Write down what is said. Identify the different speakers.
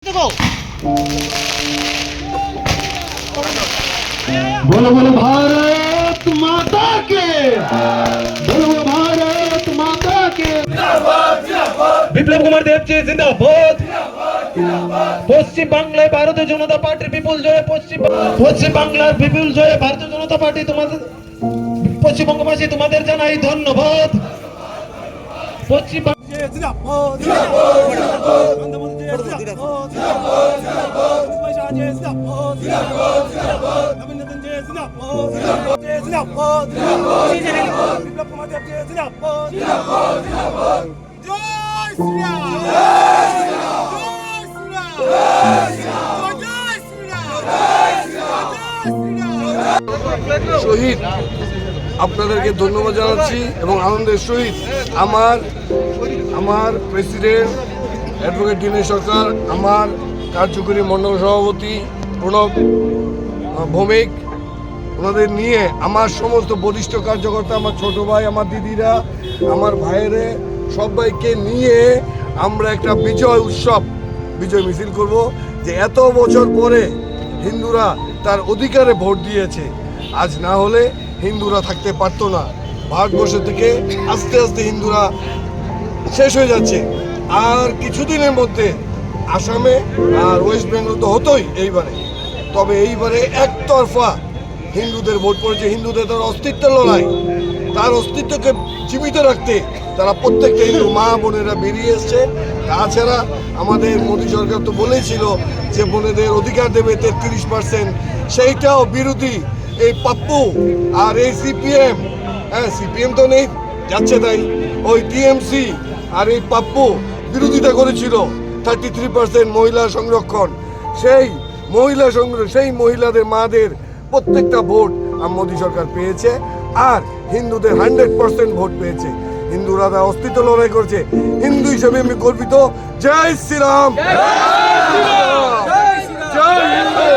Speaker 1: बोलो बोलो भारत माता के, बोलो बोलो भारत माता के। বিপ্লব কুমার দেবজি জিন্দাবাদ। পশ্চিম বাংলায় ভারতীয় জনতা পার্টি বিপুল জয়ে পশ্চিম বাংলার বিপুল জয়ে ভারতীয় জনতা পার্টি তোমাদের পশ্চিমবঙ্গবাসী তোমাদের জানাই ধন্যবাদ। পশ্চিম
Speaker 2: শহীদ আপনাদেরকে ধন্যবাদ জানাচ্ছি এবং আনন্দের সহিত আমার প্রেসিডেন্ট অ্যাডভোকেট দীনেশ সরকার, আমার কার্যকরী মণ্ডল সভাপতি প্রণব ভৌমিক, ওনাদের নিয়ে আমার সমস্ত বরিষ্ঠ কার্যকর্তা, আমার ছোট ভাই, আমার দিদিরা, আমার ভাইয়েরে সবাইকে নিয়ে আমরা একটা বিজয় মিছিল করব। যে এত বছর পরে হিন্দুরা তার অধিকারে ভোট দিয়েছে, আজ না হলে হিন্দুরা থাকতে পারতো না। ভারতবর্ষ থেকে আস্তে আস্তে হিন্দুরা শেষ হয়ে যাচ্ছে। আর কিছুদিনের মধ্যে আসামে আর ওয়েস্ট বেঙ্গল তো হতোই এইবারে, তবে এইবারে একতরফা হিন্দুদের ভোট পড়েছে। হিন্দুদের তার অস্তিত্বের লড়াই, তার অস্তিত্বকে জীবিত রাখতে তারা প্রত্যেকটা হিন্দু মা বোনেরা বেরিয়ে এসছে। তাছাড়া আমাদের মোদী সরকার তো বলেছিল যে বোনেদের অধিকার দেবে 33%, সেইটাও বিরোধী এই পাপ্পু আর এই সিপিএম, সিপিএম তো নেই যাচ্ছে তাই, ওই টিএমসি আর এই পাপ্পু বিরোধিতা করেছিল 33% মহিলা সংরক্ষণ। সেই মহিলাদের মাদের প্রত্যেকটা ভোট মোদী সরকার পেয়েছে, আর হিন্দুদের 100% ভোট পেয়েছে। হিন্দুরা তার অস্তিত্ব লড়াই করছে। হিন্দু হিসেবে আমি গর্বিত। জয় শ্রীরাম, জয় হিন্দু।